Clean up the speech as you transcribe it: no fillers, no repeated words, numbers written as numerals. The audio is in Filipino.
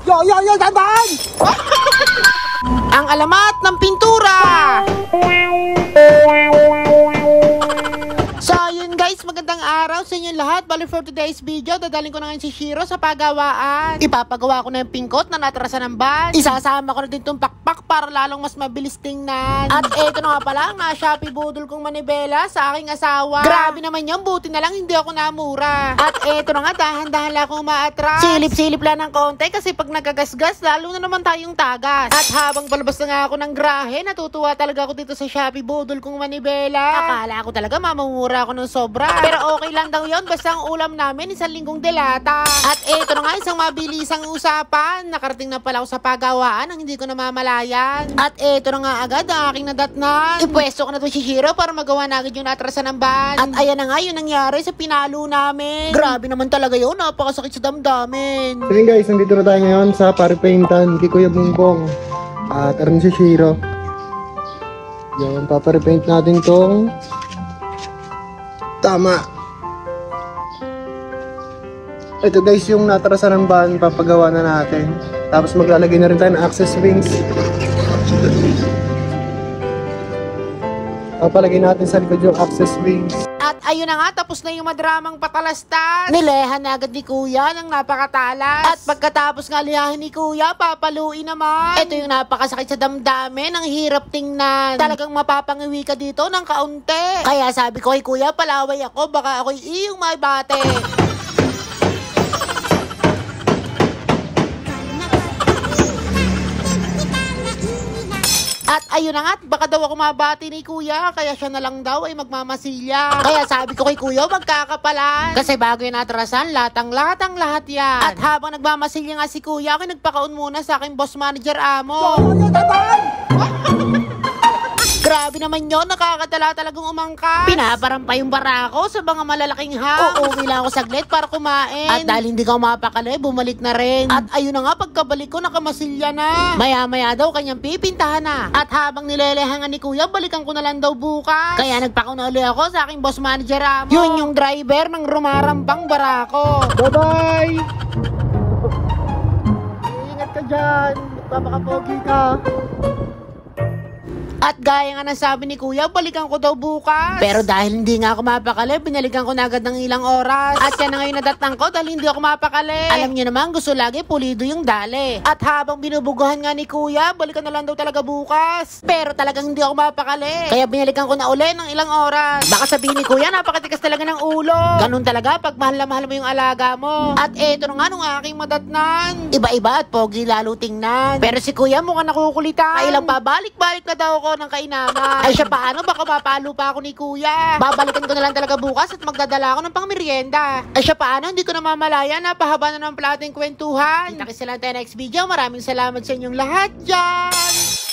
Yo, taban! Ang alamat ng pintura! So yun guys, magandang araw sa inyong lahat. Bali for today's video, dadaling ko na ngayon si Shiro sa pagawaan. Ipapagawa ko na yung pingkot na natrasan ng van. Isasama ko na din itong pakpak para lalong mas mabilis tingnan. At eto na nga pala, ang Shopee budol kong manibela sa aking asawa. Grabe naman yan, buti na lang hindi ako namura. At eto na nga, dahan-dahan lang akong umaatras. Silip-silip lang ng konti kasi pag nagagasgas, lalo na naman tayong tagas. At habang palabas na nga ako ng grahe, natutuwa talaga ako dito sa Shopee budol kong manibela. Akala ko talaga mamumura ako ng sobra. Pero okay lang daw yun, basta ang ulam namin isang linggong delata. At eto na nga, isang mabilisang usapan. Nakarating na pala ako sa pagawaan ang hindi ko namamalayan. At eto na nga agad ang aking nadatnan. Ipwesto ko na to si Shiro para magawa na agad yung natrasan ng van. At ayan na nga, yun nangyari sa pinalo namin. Grabe naman talaga yun, napakasakit sa damdamin. So yun guys, nandito na tayo ngayon sa paripaintan kay Kuya Bongbong. At aron si Shiro. Yun, paparipaint natin tong tama. Ito guys yung natrasan ng van, papagawa na natin. Tapos maglalagay na rin tayo ng access wings. Papalagay natin sa likod yung access wings. At ayun na nga, tapos na yung madramang patalastas. Nilehan na agad ni Kuya ng napakatalas. At pagkatapos nga lihahin ni Kuya, papaluin naman. Ito yung napakasakit sa damdamin, ang hirap tingnan. Talagang mapapangiwi ka dito ng kaunti. Kaya sabi ko kay Kuya, palaway ako, baka ako'y iyong may bate. At ayun na nga, baka daw ako mabati ni Kuya, kaya siya na lang daw ay magmamasilya. Kaya sabi ko kay Kuya, magkakapalan. Kasi bago yung natrasan, latang-latang lahat yan. At habang nagmamasilya nga si Kuya, ako nagpakaon muna sa aking boss manager amo. Grabe naman yun, nakakatala talagang umangkas. Pinaparampa yung barako sa mga malalaking hang. Uuwi lang ako saglit para kumain. At dahil hindi ka mapakali, bumalik na rin. At ayun na nga, pagkabalik ko, nakamasilya na. Maya-maya daw kanyang pipintahan na. At habang nilelehangan ni Kuya, balikan ko na lang daw bukas. Kaya nagpakunali ako sa aking boss manager amo. Yun yung driver ng rumarampang barako. Bye-bye! Ingat ka dyan, magpapakapogi ka. At gaya nga ng sabi ni Kuya, balikan ko daw bukas. Pero dahil hindi nga ako mapakali, binalikan ko na agad ng ilang oras. At yan na ngayon nadatnan ko dahil hindi ako mapakali. Alam niyo naman, gusto lagi pulido yung dali. At habang binubuguhan nga ni Kuya, balikan na lang daw talaga bukas. Pero talagang hindi ako mapakali. Kaya binalikan ko na uli ng ilang oras. Baka sabihin ni Kuya, napakatikas talaga ng ulo. Ganun talaga pag mahal na mahal mo yung alaga mo. At eto na nga nung aking madatnan. Iba-iba at pogi lalo tingnan. Pero si Kuya mukhang nakukulitan. Kailang pabalik-balik na daw ako ng kainaman. Ay siya paano, baka mapalo pa ako ni Kuya. Babalikan ko na lang talaga bukas at magdadala ako ng pangmerienda. Ay siya paano, hindi ko na mamalaya, napahaba na ng pala ating kwentuhan. Kita kasi lang tayo next video. Maraming salamat sa inyong lahat dyan.